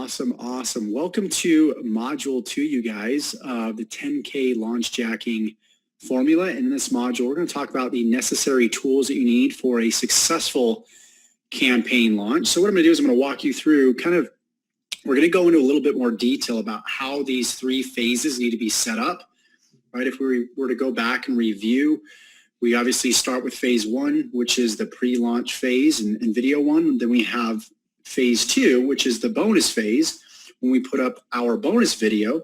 Awesome, awesome. Welcome to Module 2, you guys, the 10K launch jacking formula. And in this module, we're going to talk about the necessary tools that you need for a successful campaign launch. So what I'm going to do is I'm going to walk you through we're going to go into a little bit more detail about how these three phases need to be set up, right? If we were to go back and review, we obviously start with phase 1, which is the pre-launch phase and video 1. And then we have phase 2, which is the bonus phase, when we put up our bonus video.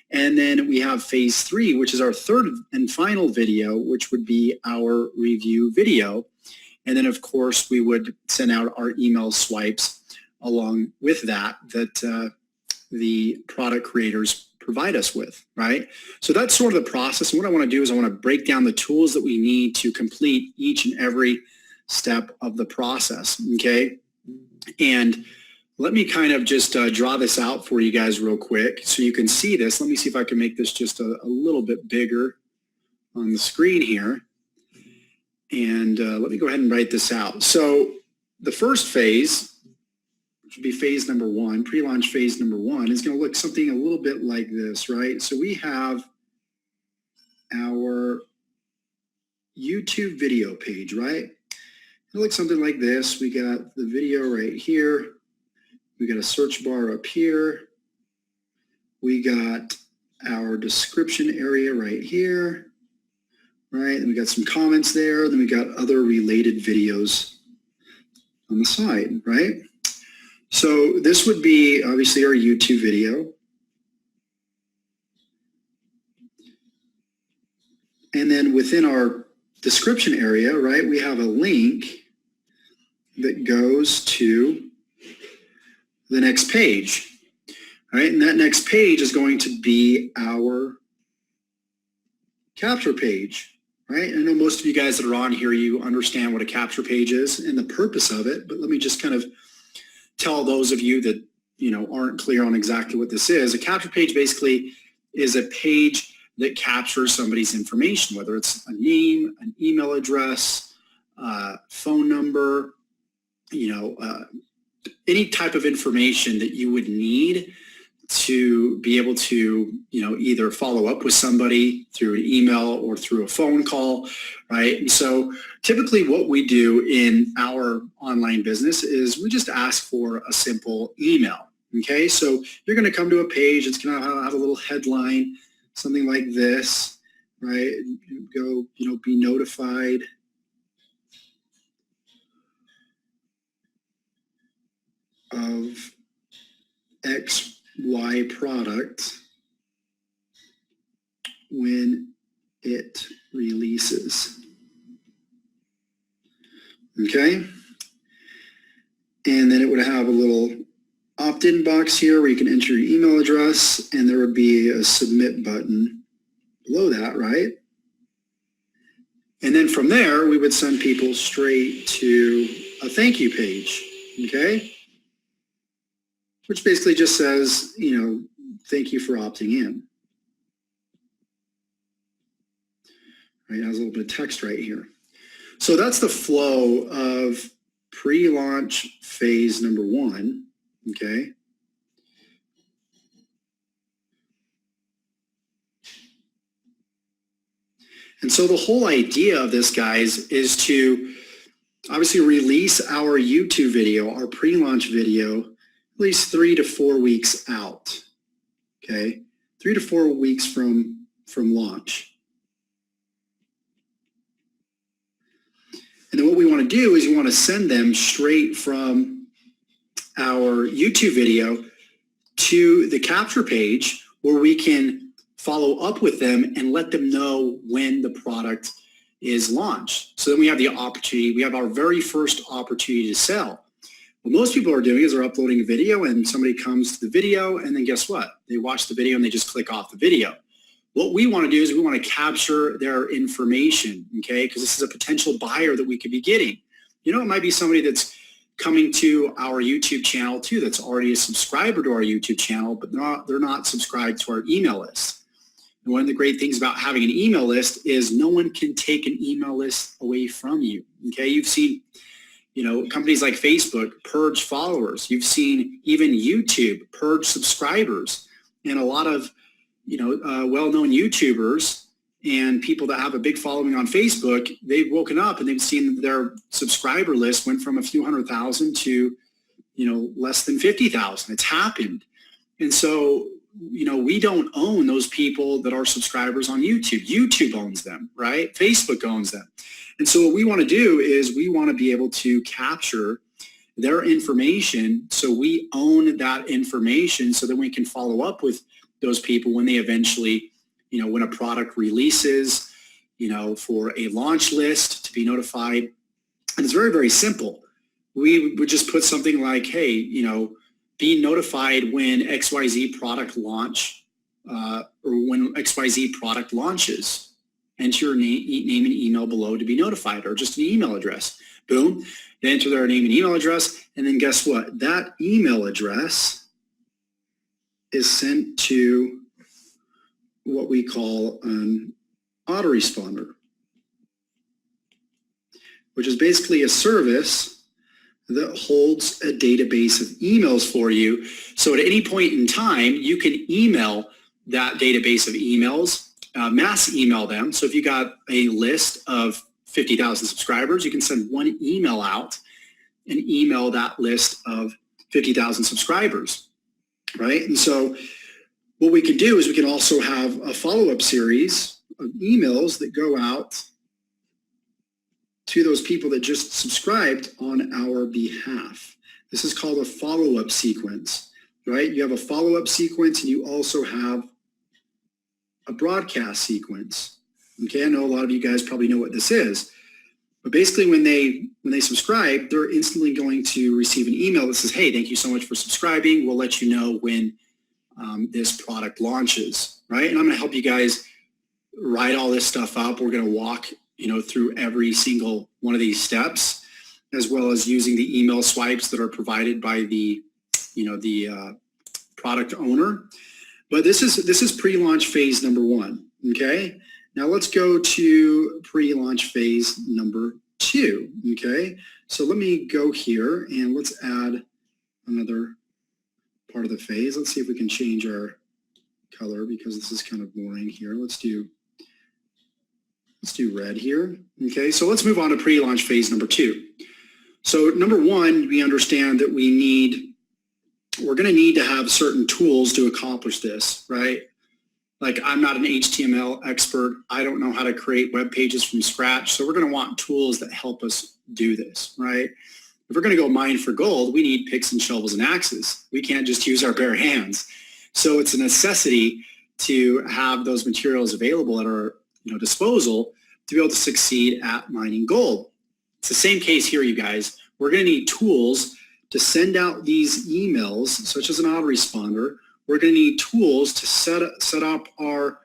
And then we have phase 3, which is our third and final video, which would be our review video. And then, of course, we would send out our email swipes along with that the product creators provide us with, right? So that's sort of the process. And what I want to do is I want to break down the tools that we need to complete each and every step of the process, okay? And let me kind of just draw this out for you guys real quick so you can see this. Let me see if I can make this just a little bit bigger on the screen here. And let me go ahead and write this out. So the first phase, which would be phase number 1, pre-launch phase number 1, is going to look something a little bit like this, right? So we have our YouTube video page, right? It looks something like this. We got the video right here. We got a search bar up here. We got our description area right here, right? And we got some comments there. Then we got other related videos on the side, right? So this would be obviously our YouTube video. And then within our description area, right, we have a link that goes to the next page, right? And that next page is going to be our capture page, right? And I know most of you guys that are on here, you understand what a capture page is and the purpose of it, but let me just kind of tell those of you that, aren't clear on exactly what this is. A capture page basically is a page that captures somebody's information, whether it's a name, an email address, phone number, any type of information that you would need to be able to, either follow up with somebody through an email or through a phone call, right? And so typically what we do in our online business is we just ask for a simple email, okay? So you're going to come to a page, it's going to have a little headline, something like this, right? Go, be notified of XY product when it releases. Okay? And then it would have a little opt-in box here where you can enter your email address, and there would be a submit button below that, right? And then from there, we would send people straight to a thank you page, okay? Which basically just says, thank you for opting in. Right, it has a little bit of text right here. So that's the flow of pre-launch phase number 1, okay? And so the whole idea of this, guys, is to obviously release our YouTube video, our pre-launch video, at least 3 to 4 weeks out, okay? 3 to 4 weeks from launch. And then what we want to do is we want to send them straight from our YouTube video to the capture page where we can follow up with them and let them know when the product is launched. So then we have the opportunity, we have our very first opportunity to sell. What most people are doing is they're uploading a video and somebody comes to the video and then guess what? They watch the video and they just click off the video. What we want to do is we want to capture their information, okay? Because this is a potential buyer that we could be getting. It might be somebody that's coming to our YouTube channel too that's already a subscriber to our YouTube channel, but they're not subscribed to our email list. And one of the great things about having an email list is no one can take an email list away from you, okay? You've seen companies like Facebook purge followers. You've seen even YouTube purge subscribers, and a lot of well-known YouTubers and people that have a big following on Facebook, they've woken up and they've seen their subscriber list went from a few 100,000 to less than 50,000. It's happened. And so we don't own those people that are subscribers on YouTube. YouTube owns them, right? Facebook owns them. And so what we want to do is we want to be able to capture their information, so we own that information, so that we can follow up with those people when they eventually, when a product releases, for a launch list to be notified. And it's very, very simple. We would just put something like, hey, be notified when XYZ product launch, or when XYZ product launches. Enter your name and email below to be notified, or just an email address. Boom. They enter their name and email address, and then guess what? That email address is sent to what we call an autoresponder, which is basically a service that holds a database of emails for you. So at any point in time, you can email that database of emails, mass email them. So if you got a list of 50,000 subscribers, you can send one email out and email that list of 50,000 subscribers, right? And so what we could do is we can also have a follow-up series of emails that go out to those people that just subscribed on our behalf. This is called a follow-up sequence, right? You have a follow-up sequence, and you also have a broadcast sequence. Okay, I know a lot of you guys probably know what this is, but basically when they subscribe, they're instantly going to receive an email that says, hey, thank you so much for subscribing. We'll let you know when this product launches, right? And I'm going to help you guys write all this stuff up. We're going to walk through every single one of these steps, as well as using the email swipes that are provided by the product owner. But this is pre-launch phase number 1. Okay. Now let's go to pre-launch phase number 2. Okay. So let me go here and let's add another part of the phase. Let's see if we can change our color, because this is kind of boring here. Let's do red here. Okay, so let's move on to pre-launch phase number 2. So number 1, we understand that we're going to need to have certain tools to accomplish this, right? Like, I'm not an HTML expert. I don't know how to create web pages from scratch. So we're going to want tools that help us do this, right? If we're going to go mine for gold, we need picks and shovels and axes. We can't just use our bare hands. So it's a necessity to have those materials available at our disposal to be able to succeed at mining gold. It's the same case here, you guys. We're going to need tools to send out these emails, such as an autoresponder. We're going to need tools to set up our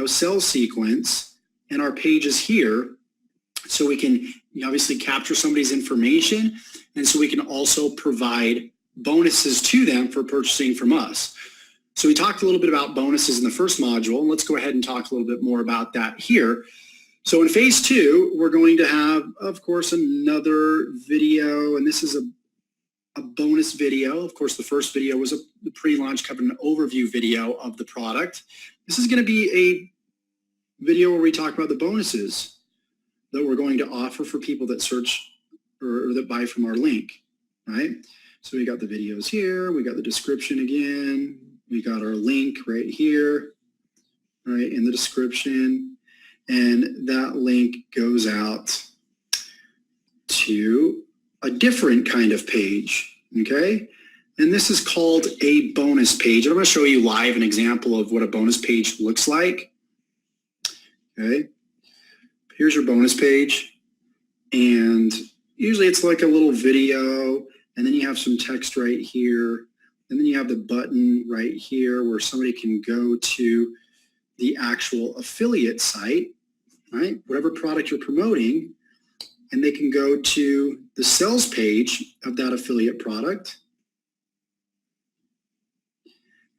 sell sequence and our pages here, so we can obviously capture somebody's information, and so we can also provide bonuses to them for purchasing from us. So we talked a little bit about bonuses in the first module, and let's go ahead and talk a little bit more about that here. So in phase 2, we're going to have, of course, another video, and this is a bonus video. Of course, the first video was the pre-launch covered an overview video of the product. This is going to be a video where we talk about the bonuses that we're going to offer for people that search or that buy from our link, right? So we got the videos here, we got the description again, we got our link right here, right, in the description, and that link goes out to a different kind of page, okay? And this is called a bonus page. And I'm going to show you live an example of what a bonus page looks like, okay? Here's your bonus page, and usually it's like a little video, and then you have some text right here, and then you have the button right here where somebody can go to the actual affiliate site, right? Whatever product you're promoting, and they can go to the sales page of that affiliate product.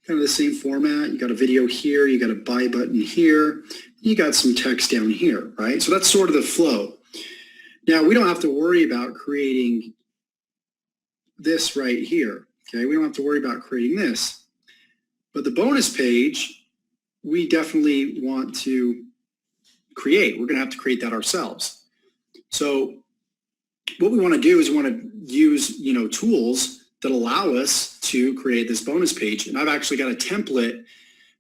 Kind of the same format. You got a video here, you got a buy button here, you got some text down here, right? So that's sort of the flow. Now, we don't have to worry about creating this right here, okay? We don't have to worry about creating this. But the bonus page, we definitely want to create. We're going to have to create that ourselves. So what we want to do is we want to use, tools that allow us to create this bonus page. And I've actually got a template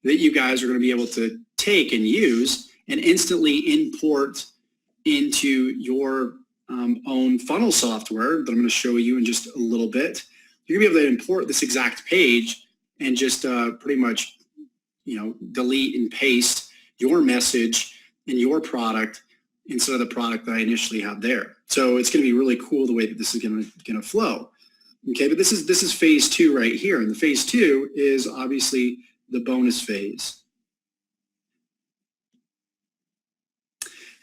that you guys are going to be able to take and use and instantly import into your own funnel software that I'm going to show you in just a little bit. You're going to be able to import this exact page and just pretty much, delete and paste your message and your product instead of the product that I initially have there. So it's going to be really cool the way that this is going to flow. Okay, but this is phase 2 right here. And the phase 2 is obviously the bonus phase.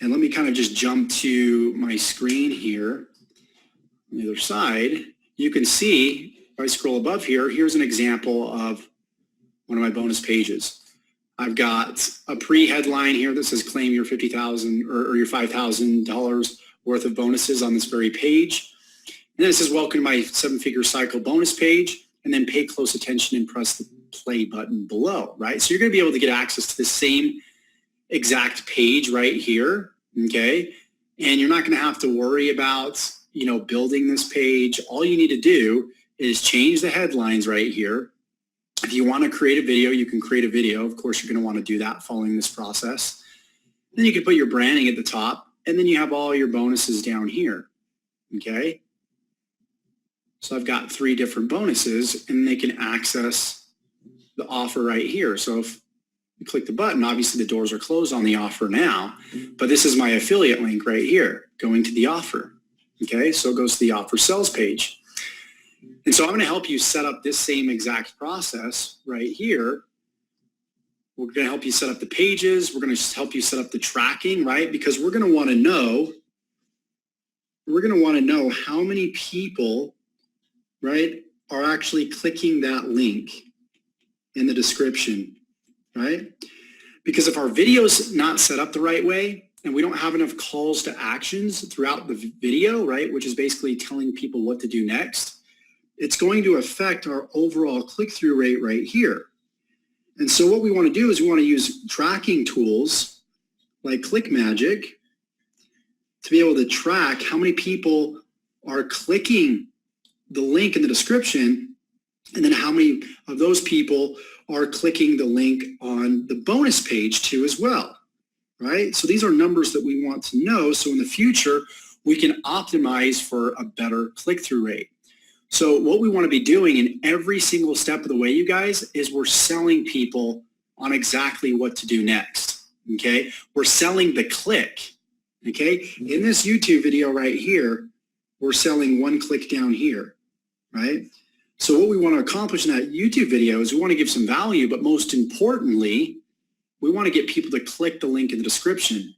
And let me kind of just jump to my screen here. On the other side, you can see, if I scroll above here, here's an example of one of my bonus pages. I've got a pre-headline here that says claim your $50,000 or your $5,000 worth of bonuses on this very page. And then it says welcome to my 7-figure cycle bonus page, and then pay close attention and press the play button below, right? So you're going to be able to get access to the same exact page right here, okay? And you're not going to have to worry about, building this page. All you need to do is change the headlines right here. If you want to create a video, you can create a video. Of course, you're going to want to do that following this process. Then you can put your branding at the top, and then you have all your bonuses down here, okay? So I've got 3 different bonuses, and they can access the offer right here. So if you click the button, obviously the doors are closed on the offer now, but this is my affiliate link right here, going to the offer, okay? So it goes to the offer sales page. And so I'm going to help you set up this same exact process right here. We're going to help you set up the pages. We're going to help you set up the tracking, right? Because we're going to want to know how many people, right, are actually clicking that link in the description, right? Because if our video's not set up the right way and we don't have enough calls to actions throughout the video, right, which is basically telling people what to do next, it's going to affect our overall click-through rate right here. And so what we want to do is we want to use tracking tools like ClickMagick to be able to track how many people are clicking the link in the description, and then how many of those people are clicking the link on the bonus page too as well, right? So these are numbers that we want to know, so in the future we can optimize for a better click-through rate. So what we want to be doing in every single step of the way, you guys, is we're selling people on exactly what to do next, okay? We're selling the click, okay? In this YouTube video right here, we're selling 1 click down here, right? So what we want to accomplish in that YouTube video is we want to give some value, but most importantly, we want to get people to click the link in the description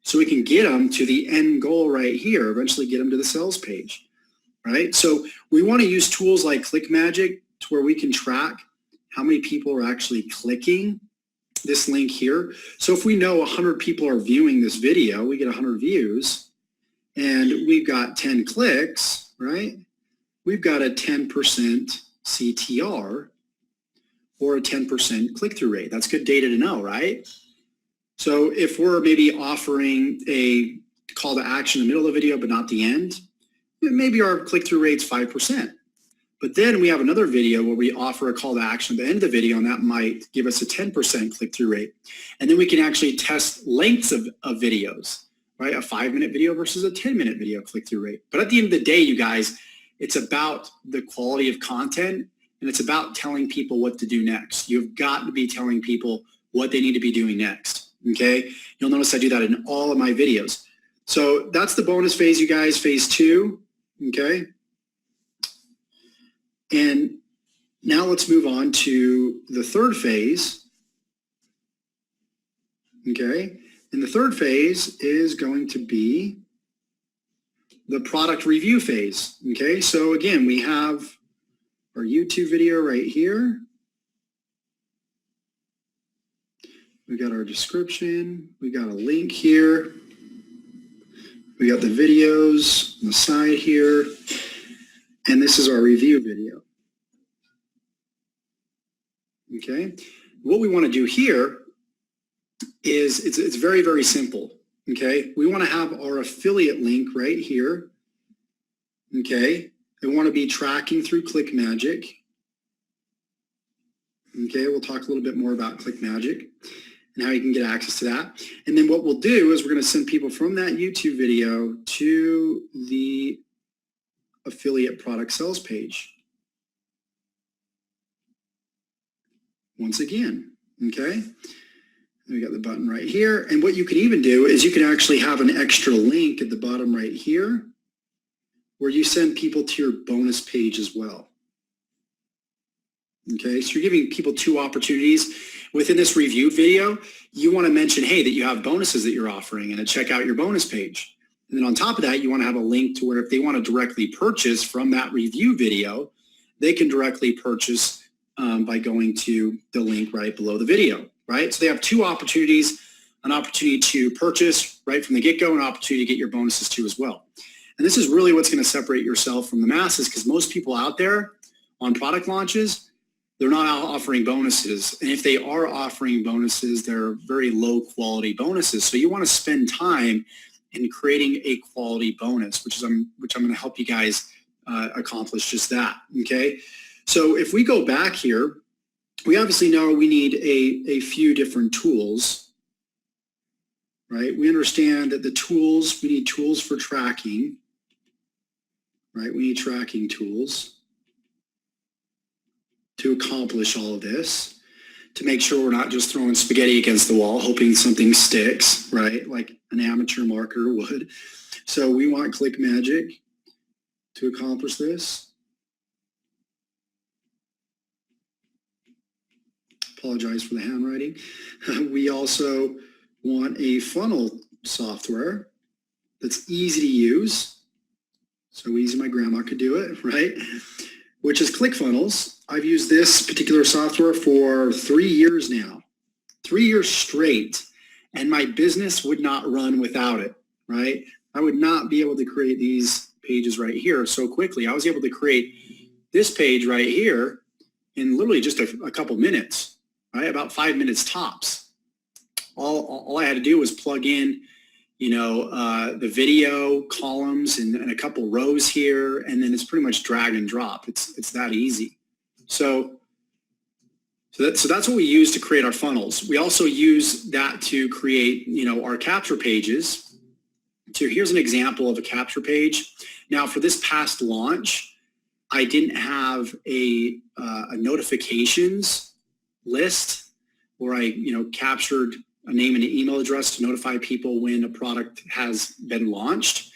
so we can get them to the end goal right here, eventually get them to the sales page. Right? So we want to use tools like ClickMagick to where we can track how many people are actually clicking this link here. So if we know 100 people are viewing this video, we get 100 views, and we've got 10 clicks, right? We've got a 10% CTR or a 10% click-through rate. That's good data to know, right? So if we're maybe offering a call to action in the middle of the video but not the end, maybe our click-through rate's 5%. But then we have another video where we offer a call to action at the end of the video, and that might give us a 10% click-through rate. And then we can actually test lengths of videos, right? A 5-minute video versus a 10-minute video click-through rate. But at the end of the day, you guys, it's about the quality of content, and it's about telling people what to do next. You've got to be telling people what they need to be doing next, okay? You'll notice I do that in all of my videos. So that's the bonus phase, you guys, phase 2. Okay, and now let's move on to the third phase. Okay, and the third phase is going to be the product review phase. Okay, so again, we have our YouTube video right here. We got our description. We got a link here. We got the videos on the side here, and this is our review video. Okay, what we want to do here is it's very, very simple. Okay, we want to have our affiliate link right here. Okay, they want to be tracking through ClickMagic. Okay, we'll talk a little bit more about ClickMagic and how you can get access to that. And then what we'll do is we're going to send people from that YouTube video to the affiliate product sales page. Once again, okay? We got the button right here. And what you can even do is you can actually have an extra link at the bottom right here where you send people to your bonus page as well. Okay, so you're giving people two opportunities. Within this review video, you want to mention, hey, that you have bonuses that you're offering and to check out your bonus page. And then on top of that, you want to have a link to where if they want to directly purchase from that review video, they can directly purchase by going to the link right below the video, right? So they have two opportunities, an opportunity to purchase right from the get-go, and an opportunity to get your bonuses too as well. And this is really what's going to separate yourself from the masses, because most people out there on product launches, they're not offering bonuses. And if they are offering bonuses, they're very low quality bonuses. So you want to spend time in creating a quality bonus, which I'm going to help you guys accomplish just that. Okay. So if we go back here, we obviously know we need a few different tools, right? We understand that we need tools for tracking, right? We need tracking tools to accomplish all of this, to make sure we're not just throwing spaghetti against the wall, hoping something sticks, right? Like an amateur marketer would. So we want ClickMagic to accomplish this. Apologize for the handwriting. We also want a funnel software that's easy to use. So easy my grandma could do it, right? Which is ClickFunnels. I've used this particular software for 3 years now, 3 years straight, and my business would not run without it, right? I would not be able to create these pages right here so quickly. I was able to create this page right here in literally just a couple minutes, right? About 5 minutes tops. All I had to do was plug in, the video columns and a couple rows here, and then it's pretty much drag and drop. It's that easy. So that's what we use to create our funnels. We also use that to create, our capture pages. So here's an example of a capture page. Now for this past launch, I didn't have a notifications list where I, captured a name and an email address to notify people when a product has been launched,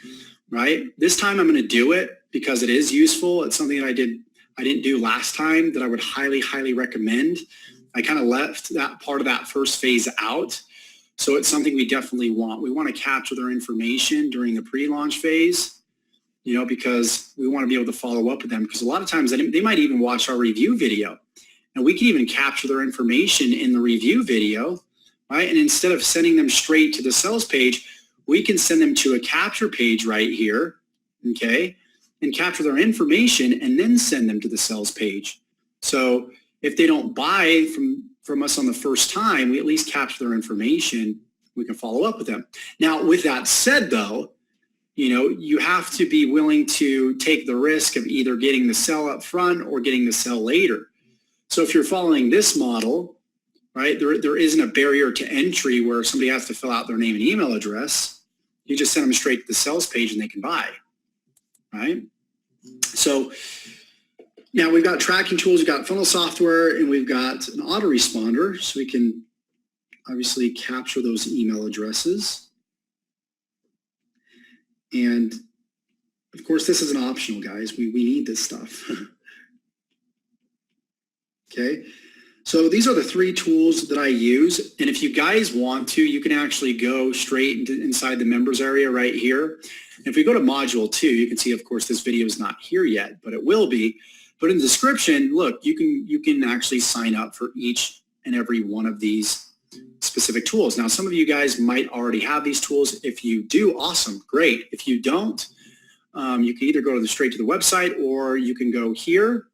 right? This time I'm going to do it because it is useful. It's something that I didn't do last time that I would highly, highly recommend. I kind of left that part of that first phase out. So it's something we definitely want. We want to capture their information during the pre-launch phase, because we want to be able to follow up with them, because a lot of times they might even watch our review video, and we can even capture their information in the review video, right? And instead of sending them straight to the sales page, we can send them to a capture page right here, okay, and capture their information and then send them to the sales page. So if they don't buy from us on the first time, we at least capture their information. We can follow up with them. Now, with that said, though, you have to be willing to take the risk of either getting the sell up front or getting the sell later. So if you're following this model, right, there isn't a barrier to entry where somebody has to fill out their name and email address. You just send them straight to the sales page and they can buy, right? So now we've got tracking tools, we've got funnel software, and we've got an autoresponder, so we can obviously capture those email addresses. And of course, this isn't optional, guys. We need this stuff. Okay. So these are the 3 tools that I use. And if you guys want to, you can actually go straight inside the members area right here. And if we go to module 2, you can see, of course, this video is not here yet, but it will be. But in the description, look, you can actually sign up for each and every one of these specific tools. Now, some of you guys might already have these tools. If you do, awesome, great. If you don't, you can either go straight to the website, or you can go here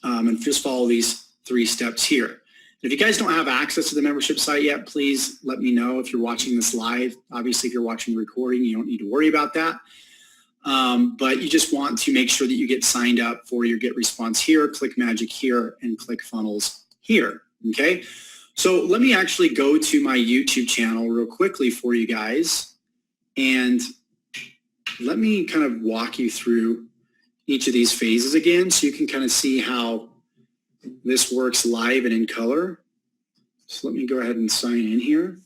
and just follow these 3 steps here. If you guys don't have access to the membership site yet, please let me know if you're watching this live. Obviously, if you're watching the recording, you don't need to worry about that. But you just want to make sure that you get signed up for your Get Response here, Click Magic here, and Click Funnels here, okay? So let me actually go to my YouTube channel real quickly for you guys, and let me kind of walk you through each of these phases again so you can kind of see how this works live and in color. So let me go ahead and sign in here.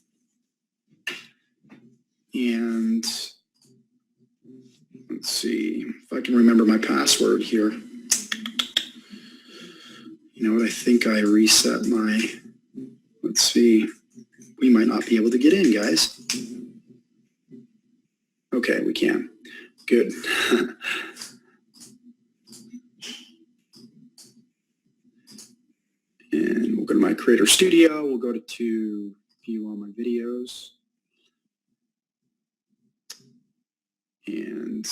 And let's see if I can remember my password here. You know what, I think I reset my, let's see, we might not be able to get in, guys. Okay, we can. Good. And we'll go to my Creator Studio. We'll go to view all my videos. And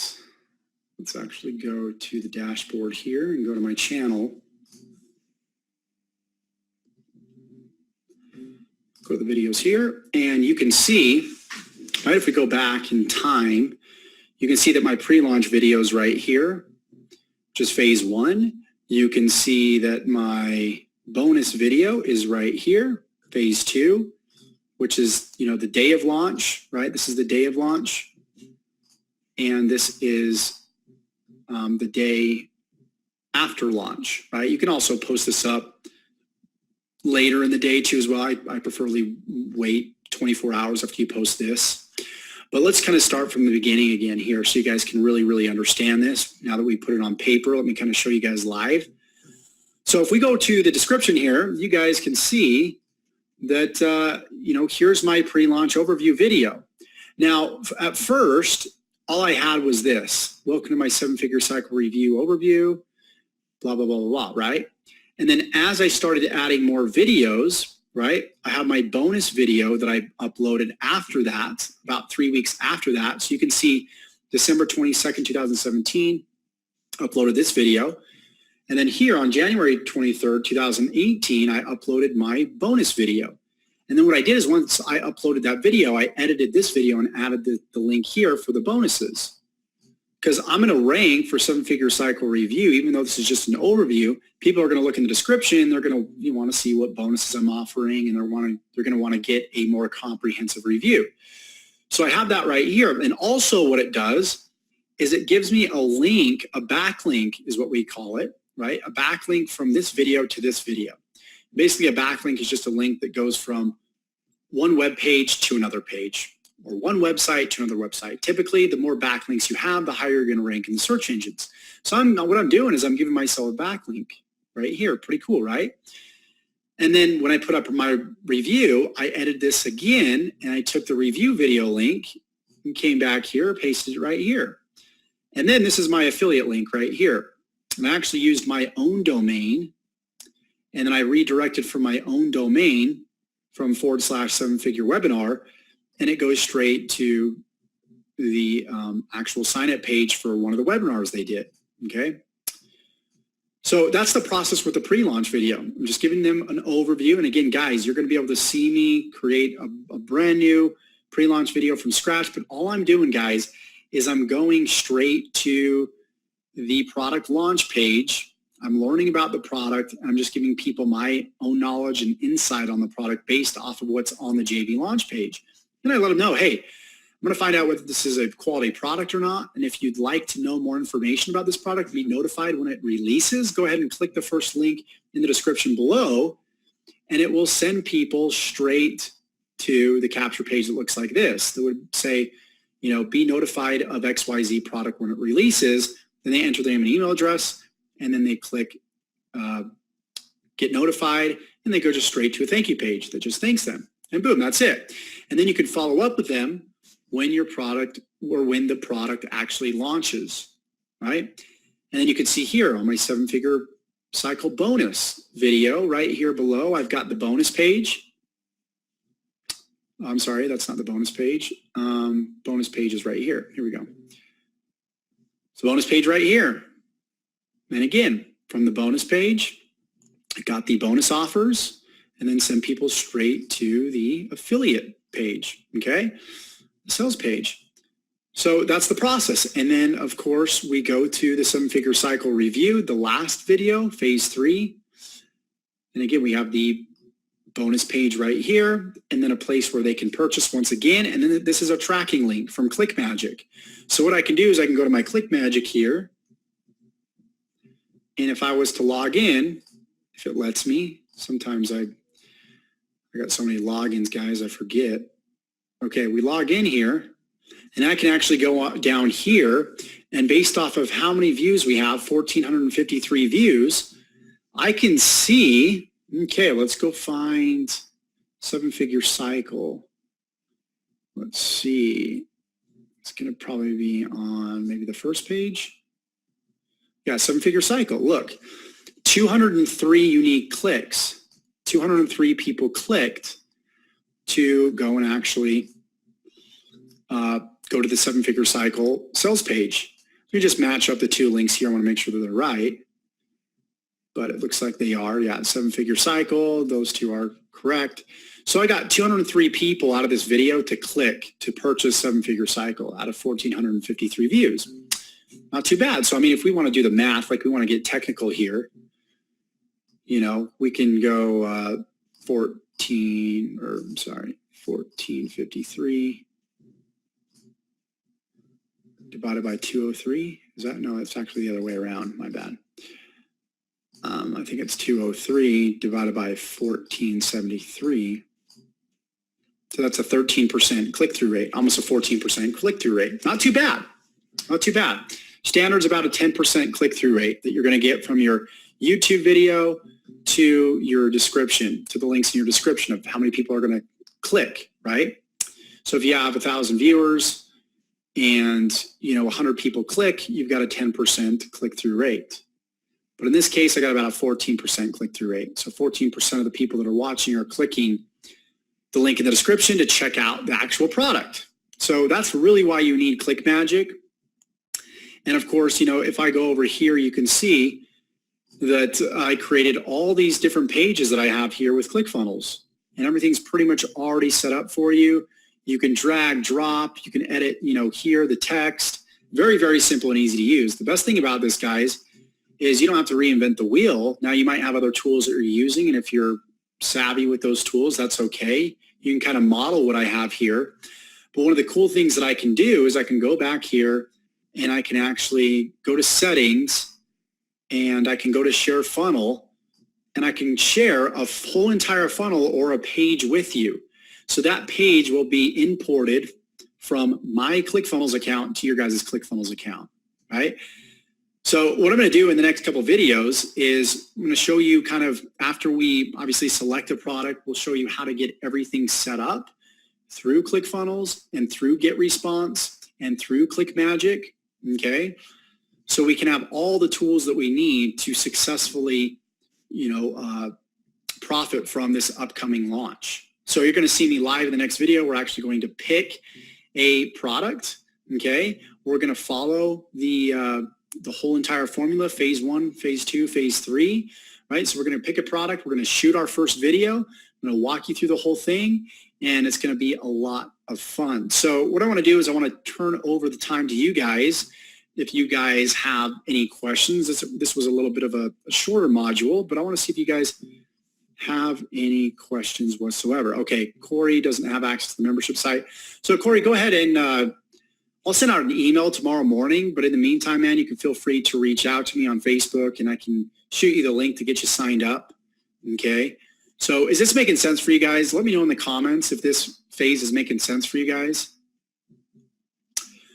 let's actually go to the dashboard here and go to my channel. Go to the videos here, and you can see, right, if we go back in time, you can see that my pre-launch video is right here, which is phase 1. You can see that my bonus video is right here, phase 2, which is, you know, the day of launch, right? This is the day of launch. And this is the day after launch, right? You can also post this up later in the day too as well. I preferably wait 24 hours after you post this. But let's kind of start from the beginning again here so you guys can really understand this. Now that we put it on paper, let me kind of show you guys live. So if we go to the description here, you guys can see that, you know, here's my pre-launch overview video. Now, at first, all I had was this. Welcome to my 7-figure cycle review overview, blah, blah, blah, blah, blah, right? And then as I started adding more videos, right, I have my bonus video that I uploaded after that, about 3 weeks after that. So you can see December 22nd, 2017, uploaded this video. And then here on January 23rd, 2018, I uploaded my bonus video. And then what I did is once I uploaded that video, I edited this video and added the link here for the bonuses. Because I'm going to rank for 7-figure cycle review, even though this is just an overview, people are going to look in the description, they're going to want to see what bonuses I'm offering, and they're going to want to get a more comprehensive review. So I have that right here. And also what it does is it gives me a link, a backlink is what we call it, right? A backlink from this video to this video. Basically, a backlink is just a link that goes from one web page to another page, or one website to another website. Typically, the more backlinks you have, the higher you're going to rank in the search engines. So what I'm doing is I'm giving myself a backlink right here. Pretty cool, right? And then when I put up my review, I edited this again, and I took the review video link and came back here, pasted it right here. And then this is my affiliate link right here. And I actually used my own domain, and then I redirected from my own domain from / 7-figure webinar, and it goes straight to the actual sign-up page for one of the webinars they did, okay? So that's the process with the pre-launch video. I'm just giving them an overview, and again, guys, you're going to be able to see me create a brand new pre-launch video from scratch, but all I'm doing, guys, is I'm going straight to the product launch page. I'm learning about the product. I'm just giving people my own knowledge and insight on the product based off of what's on the JV launch page. And I let them know, hey, I'm going to find out whether this is a quality product or not. And if you'd like to know more information about this product, be notified when it releases, go ahead and click the first link in the description below, and it will send people straight to the capture page that looks like this. That would say, you know, be notified of XYZ product when it releases. Then they enter their name and email address, and then they click get notified, and they go just straight to a thank you page that just thanks them. And boom, that's it. And then you can follow up with them when your product or when the product actually launches, right? And then you can see here on my 7-figure cycle bonus video right here below, I've got the bonus page. I'm sorry, that's not the bonus page. Bonus page is right here. Here we go. So bonus page right here. And again, from the bonus page, I got the bonus offers and then send people straight to the affiliate page, okay? The sales page. So that's the process. And then, of course, we go to the seven-figure cycle review, the last video, phase 3. And again, we have the bonus page right here, and then a place where they can purchase once again. And then this is a tracking link from ClickMagick. So what I can do is I can go to my ClickMagick here. And if I was to log in, if it lets me, sometimes I got so many logins, guys, I forget. Okay, we log in here, and I can actually go down here, and based off of how many views we have, 1,453 views, I can see, okay, let's go find seven-figure cycle. Let's see. It's going to probably be on maybe the first page. Yeah, seven-figure cycle. Look, 203 unique clicks. 203 people clicked to go and actually go to the seven-figure cycle sales page. Let me just match up the two links here. I want to make sure that they're right. But it looks like they are. Yeah, seven-figure cycle. Those two are correct. So I got 203 people out of this video to click to purchase seven-figure cycle out of 1,453 views. Not too bad. So, I mean, if we want to do the math, like we want to get technical here, you know, we can go 1,453 divided by 203. Is that? No, it's actually the other way around. My bad. I think it's 203 divided by 1,473. So that's a 13% click-through rate, almost a 14% click-through rate. Not too bad. Not too bad. Standard's about a 10% click-through rate that you're going to get from your YouTube video to your description, to the links in your description of how many people are going to click, right? So if you have 1,000 viewers and, you know, 100 people click, you've got a 10% click-through rate. But in this case, I got about a 14% click-through rate. So 14% of the people that are watching are clicking the link in the description to check out the actual product. So that's really why you need ClickMagick. And of course, you know, if I go over here, you can see that I created all these different pages that I have here with ClickFunnels. And everything's pretty much already set up for you. You can drag, drop, you can edit, you know, here, the text. Very, very simple and easy to use. The best thing about this, guys, is you don't have to reinvent the wheel. Now, you might have other tools that you're using, and if you're savvy with those tools, that's okay. You can kind of model what I have here. But one of the cool things that I can do is I can go back here and I can actually go to settings and I can go to share funnel and I can share a whole entire funnel or a page with you. So that page will be imported from my ClickFunnels account to your guys' ClickFunnels account, right? So what I'm going to do in the next couple of videos is I'm going to show you kind of after we obviously select a product, we'll show you how to get everything set up through ClickFunnels and through GetResponse and through ClickMagick, okay? So we can have all the tools that we need to successfully, you know, profit from this upcoming launch. So you're going to see me live in the next video. We're actually going to pick a product, okay? We're going to follow the whole entire formula, phase 1, phase 2, phase 3, right? So we're going to pick a product. We're going to shoot our first video. I'm going to walk you through the whole thing, and it's going to be a lot of fun. So what I want to do is I want to turn over the time to you guys. If you guys have any questions, this was a little bit of a shorter module, but I want to see if you guys have any questions whatsoever. Okay, Corey doesn't have access to the membership site. So Corey, go ahead and I'll send out an email tomorrow morning, but in the meantime, man, you can feel free to reach out to me on Facebook and I can shoot you the link to get you signed up, okay? So is this making sense for you guys? Let me know in the comments if this phase is making sense for you guys.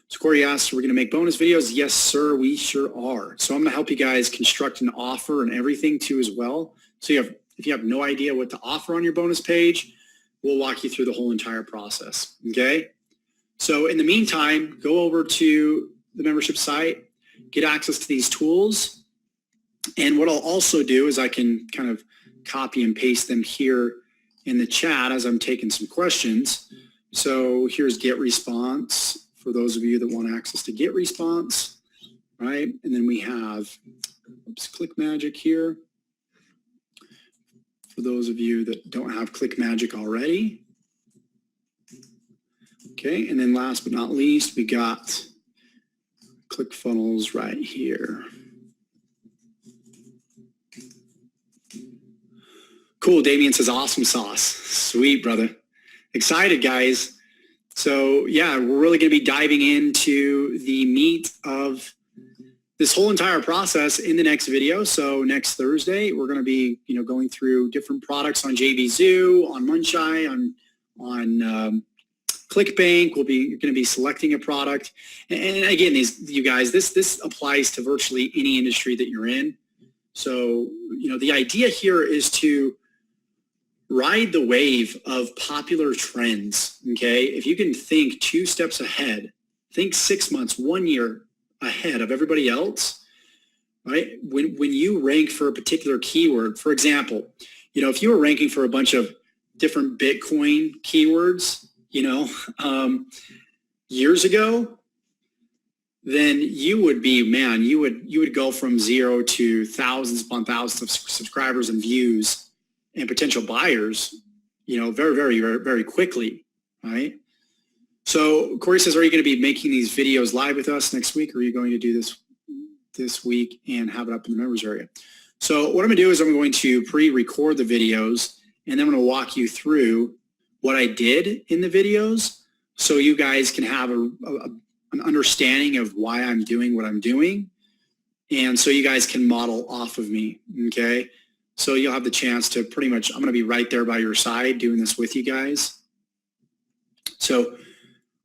So Corey asks, we're going to make bonus videos? Yes, sir, we sure are. So I'm going to help you guys construct an offer and everything too as well. So if you have no idea what to offer on your bonus page, we'll walk you through the whole entire process, okay? So in the meantime, go over to the membership site, get access to these tools. And what I'll also do is I can kind of copy and paste them here in the chat as I'm taking some questions. So here's get response for those of you that want access to get response, right? And then we have, oops, Click Magic here. For those of you that don't have Click Magic already. Okay, and then last but not least, we got ClickFunnels right here. Cool, Damien says awesome sauce. Sweet, brother. Excited, guys. So yeah, we're really going to be diving into the meat of this whole entire process in the next video. So next Thursday, we're going to be, going through different products on JVZoo, on Munchai, on ClickBank. You're going to be selecting a product. And again, you guys, this applies to virtually any industry that you're in. So, the idea here is to ride the wave of popular trends, okay? If you can think 2 steps ahead, think 6 months, 1 year ahead of everybody else, right? When you rank for a particular keyword, for example, if you were ranking for a bunch of different Bitcoin keywords, years ago, then you would be, you would go from 0 to thousands upon thousands of subscribers and views and potential buyers, very, very, very, very quickly, right? So Corey says, are you going to be making these videos live with us next week, or are you going to do this week and have it up in the members area? So what I'm going to do is I'm going to pre-record the videos, and then I'm going to walk you through what I did in the videos so you guys can have an understanding of why I'm doing what I'm doing, and so you guys can model off of me, okay? So you'll have the chance to I'm going to be right there by your side doing this with you guys. So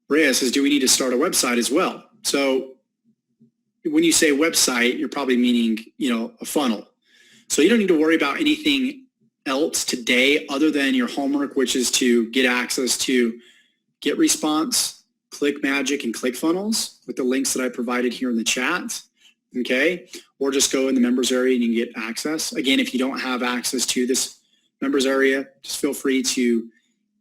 Rhea says, do we need to start a website as well? So when you say website, you're probably meaning, a funnel. So you don't need to worry about anything else today other than your homework, which is to get access to Get Response, Click Magic, and ClickFunnels with the links that I provided here in the chat, okay? Or just go in the members area and you can get access. Again, if you don't have access to this members area, just feel free to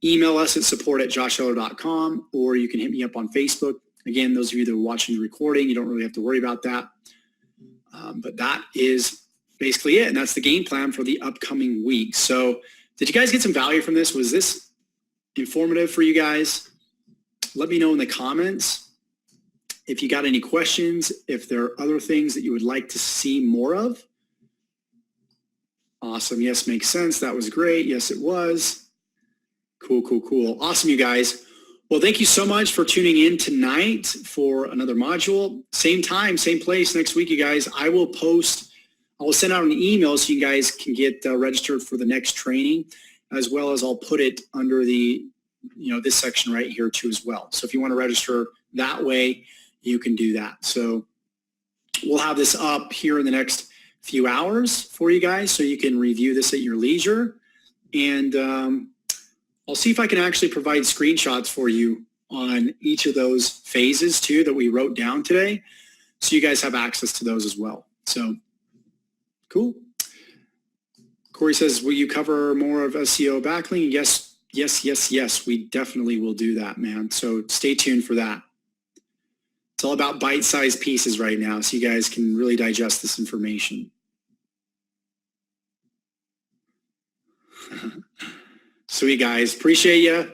email us at support@joshuacoelder.com, or you can hit me up on Facebook. Again, those of you that are watching the recording, you don't really have to worry about that. But that is basically it, and that's the game plan for the upcoming week. So did you guys get some value from this? Was this informative for you guys? Let me know in the comments if you got any questions, if there are other things that you would like to see more of. Awesome. Yes, makes sense. That was great. Yes, it was. Cool, cool, cool. Awesome, you guys. Well, thank you so much for tuning in tonight for another module. Same time, same place next week, you guys. I will send out an email so you guys can get registered for the next training, as well as I'll put it under the, this section right here too as well. So if you want to register that way, you can do that. So we'll have this up here in the next few hours for you guys so you can review this at your leisure. And I'll see if I can actually provide screenshots for you on each of those phases too that we wrote down today, so you guys have access to those as well. So cool. Corey says, will you cover more of SEO backlinking? Yes, yes, yes, yes. We definitely will do that, man. So stay tuned for that. It's all about bite-sized pieces right now, so you guys can really digest this information. Sweet, guys. Appreciate you.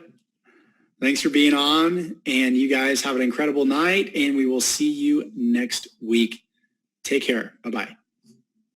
Thanks for being on, and you guys have an incredible night, and we will see you next week. Take care. Bye-bye.